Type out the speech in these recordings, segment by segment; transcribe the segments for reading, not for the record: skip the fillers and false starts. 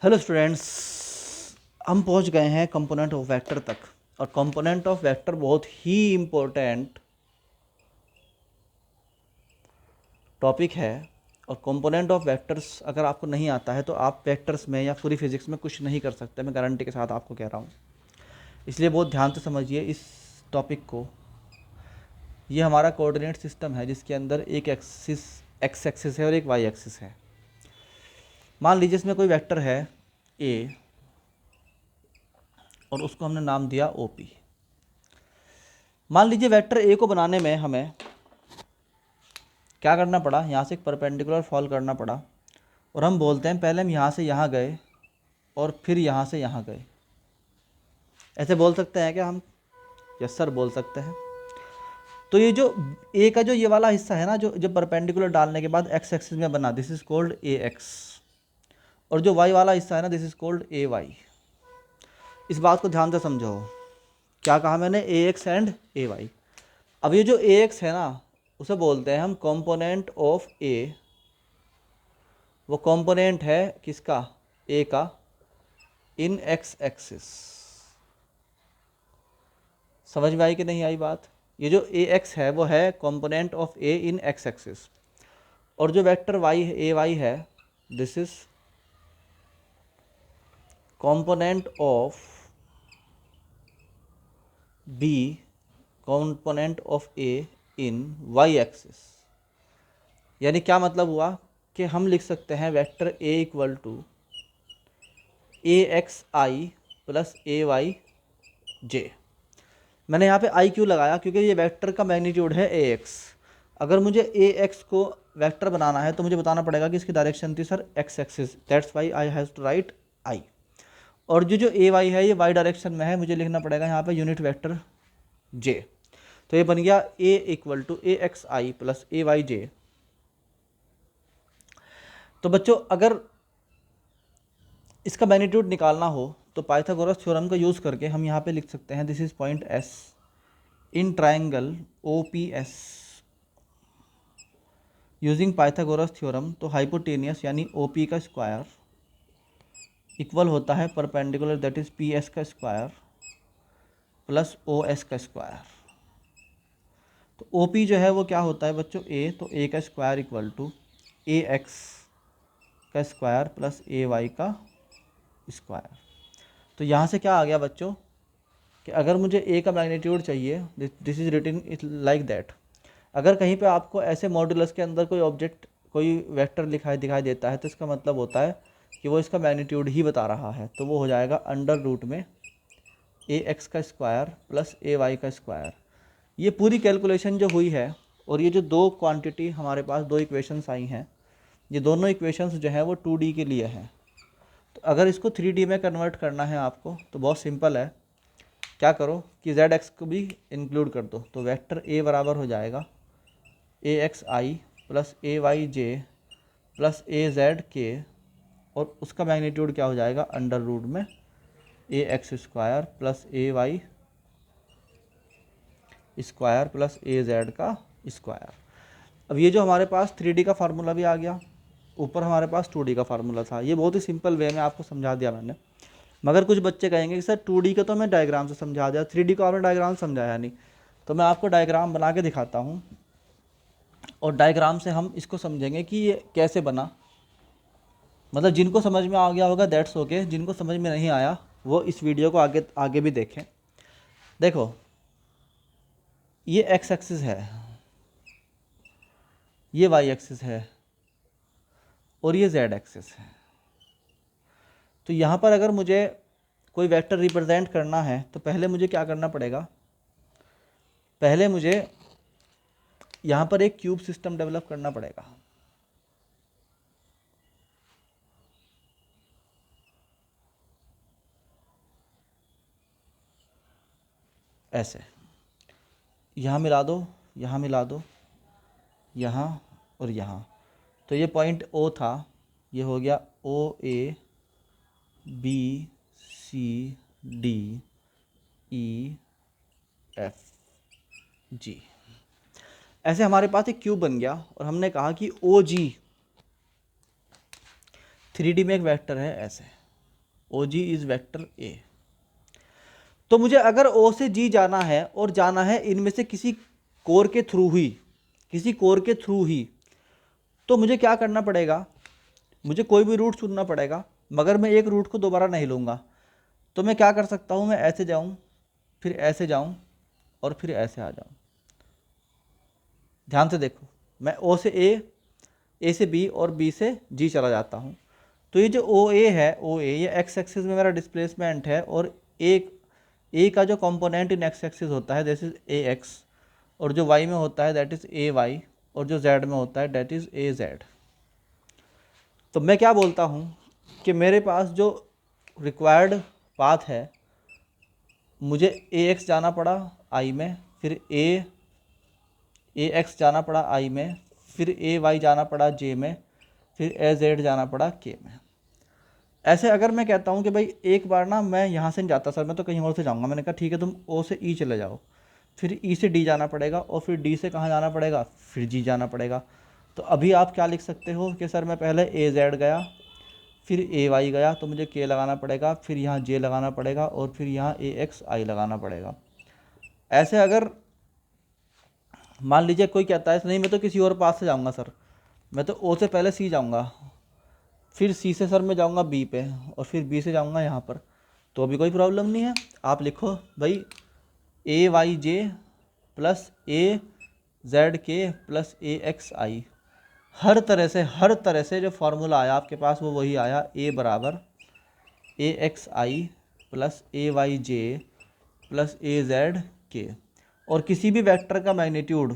Hello students, हम पहुंच गए हैं कंपोनेंट ऑफ वेक्टर तक। और कंपोनेंट ऑफ वेक्टर बहुत ही इम्पोर्टेंट टॉपिक है। और कंपोनेंट ऑफ वेक्टर्स अगर आपको नहीं आता है तो आप वेक्टर्स में या पूरी फिजिक्स में कुछ नहीं कर सकते। मैं गारंटी के साथ आपको कह रहा हूँ, इसलिए बहुत ध्यान से समझिए इस टॉपिक को। ये हमारा कोऑर्डिनेट सिस्टम है जिसके अंदर एक एक्स एक्सिस है और एक वाई एक्सिस है। मान लीजिए इसमें कोई वेक्टर है ए और उसको हमने नाम दिया ओ पी। मान लीजिए वेक्टर ए को बनाने में हमें क्या करना पड़ा, यहाँ से एक परपेंडिकुलर फॉल करना पड़ा। और हम बोलते हैं पहले हम यहाँ से यहाँ गए और फिर यहाँ से यहाँ गए। ऐसे बोल सकते हैं क्या हम? यस सर, बोल सकते हैं। तो ये जो ए का जो ये वाला हिस्सा है ना, जो परपेंडिकुलर डालने के बाद एक्स एक्सिस में बना, this is called A x. और जो वाई वाला हिस्सा है ना, this is called A y. इस बात को ध्यान से समझो। क्या कहा मैंने? A x and A y. अब ये जो ए एक्स है ना, उसे बोलते हैं हम कंपोनेंट ऑफ ए। वो कंपोनेंट है किसका? ए का, इन एक्स एक्सिस। समझ में आई कि नहीं आई बात? ये जो ए एक्स है वो है component of A in X axis. और जो वेक्टर वाई ए वाई है, this is component of B, component of A in Y axis. यानी क्या मतलब हुआ कि हम लिख सकते हैं vector A equal to A X I plus A Y J. मैंने यहाँ पे आई क्यों लगाया? क्योंकि ये वेक्टर का मैग्नीट्यूड है ए एक्स। अगर मुझे ए एक्स को वेक्टर बनाना है तो मुझे बताना पड़ेगा कि इसकी डायरेक्शन थी sir x axis, that's why I has to write I. और जो ए वाई है ये वाई डायरेक्शन में है, मुझे लिखना पड़ेगा यहाँ पे यूनिट वेक्टर जे। तो ये बन गया A equal to A X I plus A Y J. तो बच्चों अगर इसका मैग्नीट्यूड निकालना हो तो पाइथागोरस थ्योरम का यूज़ करके हम यहाँ पे लिख सकते हैं this is point S in triangle O P S using Pythagoras theorem. तो हाइपोटेनियस यानी ओ पी का स्क्वायर इक्वल होता है perpendicular, that is P S का स्क्वायर प्लस ओ एस का स्क्वायर। तो ओ पी जो है वो क्या होता है बच्चों? ए, तो ए का square equal to A x का स्क्वायर प्लस ए वाई का स्क्वायर। तो यहाँ से क्या आ गया बच्चों कि अगर मुझे ए का मैग्नीट्यूड चाहिए, this is written it like that. अगर कहीं पे आपको ऐसे मॉड्यूलस के अंदर कोई ऑब्जेक्ट, कोई वेक्टर दिखाई देता है तो इसका मतलब होता है कि वो इसका मैग्नीट्यूड ही बता रहा है। तो वो हो जाएगा अंडर रूट में ए एक्स का स्क्वायर प्लस ए वाई का स्क्वायर। ये पूरी कैलकुलेशन जो हुई है और ये जो दो क्वांटिटी हमारे पास, दो इक्वेशंस आई हैं, ये दोनों इक्वेशंस जो हैं वो 2D के लिए हैं। तो अगर इसको 3D में कन्वर्ट करना है आपको तो बहुत सिंपल है। क्या करो कि जेड एक्स को भी इंक्लूड कर दो। तो वेक्टर ए बराबर हो जाएगा ए X I plus A Y J plus A Z के, और उसका मैग्नीट्यूड क्या हो जाएगा? अंडर रूट में ए x square plus A y square plus A Z का स्क्वायर। अब ये जो हमारे पास 3D का फार्मूला भी आ गया, ऊपर हमारे पास 2D का फार्मूला था। ये बहुत ही सिंपल वे में आपको समझा दिया मैंने। मगर कुछ बच्चे कहेंगे कि सर 2D का तो मैं डायग्राम से समझा दिया, 3D को आपने डायग्राम समझाया नहीं। तो मैं आपको डायग्राम बना के दिखाता हूँ और डायग्राम से हम इसको समझेंगे कि ये कैसे बना। मतलब जिनको समझ में आ गया होगा दैट्स ओके, जिनको समझ में नहीं आया वो इस वीडियो को आगे आगे भी देखें। देखो ये एक्स एक्सिस है, ये वाई एक्सिस है और ये जेड एक्सिस है। तो यहाँ पर अगर मुझे कोई वेक्टर रिप्रेजेंट करना है तो पहले मुझे क्या करना पड़ेगा? पहले मुझे यहाँ पर एक क्यूब सिस्टम डेवलप करना पड़ेगा। ऐसे यहाँ मिला दो, यहाँ मिला दो, यहाँ और यहाँ। तो ये पॉइंट ओ था, ये हो गया O A B C D E F G. ऐसे हमारे पास एक क्यूब बन गया और हमने कहा कि ओ जी 3D में एक वेक्टर है ऐसे। ओ जी इज वेक्टर ए। तो मुझे अगर ओ से जी जाना है और जाना है इनमें से किसी कोर के थ्रू ही, तो मुझे क्या करना पड़ेगा, मुझे कोई भी रूट चुनना पड़ेगा, मगर मैं एक रूट को दोबारा नहीं लूँगा। तो मैं क्या कर सकता हूँ, मैं ऐसे जाऊँ, फिर ऐसे जाऊँ और फिर ऐसे आ जाऊँ। ध्यान से देखो, मैं ओ से ए से बी और बी से जी चला जाता हूँ। तो ये जो ओ ए है, ओ ए ये एक्स एक्सिस में मेरा डिस्प्लेसमेंट है, और ए का जो कंपोनेंट इन एक्स एक्सिस होता है दैट इज ए एक्स, और जो वाई में होता है दैट इज ए वाई, और जो जेड में होता है दैट इज ए जेड। तो मैं क्या बोलता हूँ कि मेरे पास जो रिक्वायर्ड पाथ है, मुझे ए एक्स जाना पड़ा आई में, फिर ए एक्स जाना पड़ा आई में, फिर ए वाई जाना पड़ा जे में, फिर ए जेड जाना पड़ा के में। ऐसे अगर मैं कहता हूँ कि भाई एक बार ना मैं यहाँ से नहीं जाता सर, मैं तो कहीं और से जाऊँगा, मैंने कहा ठीक है तुम ओ से ई चले जाओ, फिर ई से डी जाना पड़ेगा, और फिर डी से कहाँ जाना पड़ेगा, फिर जी जाना पड़ेगा। तो अभी आप क्या लिख सकते हो कि सर मैं पहले ए जेड गया, फिर ए वाई गया, तो मुझे के लगाना पड़ेगा, फिर यहाँ जे लगाना पड़ेगा, और फिर यहाँ ए एक्स आई लगाना पड़ेगा। ऐसे अगर मान लीजिए कोई कहता है नहीं मैं तो किसी और पास से जाऊँगा सर, मैं तो ओ से पहले सी जाऊँगा, फिर सी से सर मैं जाऊँगा बी पे, और फिर बी से जाऊँगा यहाँ पर, तो अभी कोई प्रॉब्लम नहीं है। आप लिखो भाई ए Y J plus A Z के प्लस ए एक्स आई। हर तरह से जो फार्मूला आया आपके पास वो वही आया, ए बराबर ए X I plus A Y J plus A Z के। और किसी भी वेक्टर का मैग्नीट्यूड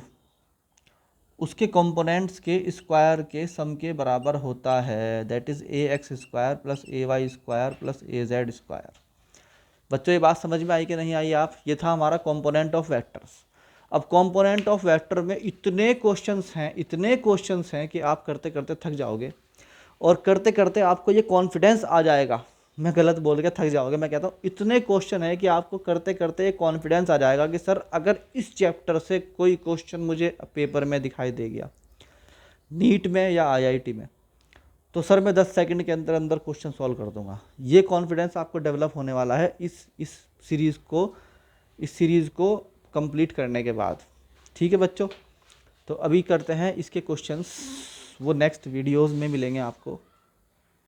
उसके कंपोनेंट्स के स्क्वायर के सम के बराबर होता है, that is A x square plus A y square plus A z square. बच्चों ये बात समझ में आई कि नहीं आई आप? ये था हमारा कंपोनेंट ऑफ वेक्टर्स। अब कंपोनेंट ऑफ वेक्टर में इतने क्वेश्चंस हैं कि आप करते करते थक जाओगे, और करते करते आपको ये कॉन्फिडेंस आ जाएगा। मैं गलत बोल गया थक जाओगे, मैं कहता हूँ इतने क्वेश्चन है कि आपको करते करते एक कॉन्फिडेंस आ जाएगा कि सर अगर इस चैप्टर से कोई क्वेश्चन मुझे पेपर में दिखाई दे गया, नीट में या आईआईटी में, तो सर मैं 10 सेकंड के अंदर अंदर क्वेश्चन सॉल्व कर दूंगा। ये कॉन्फिडेंस आपको डेवलप होने वाला है इस सीरीज़ को कंप्लीट करने के बाद। ठीक है बच्चों, तो अभी करते हैं इसके क्वेश्चंस, वो नेक्स्ट वीडियोस में मिलेंगे आपको।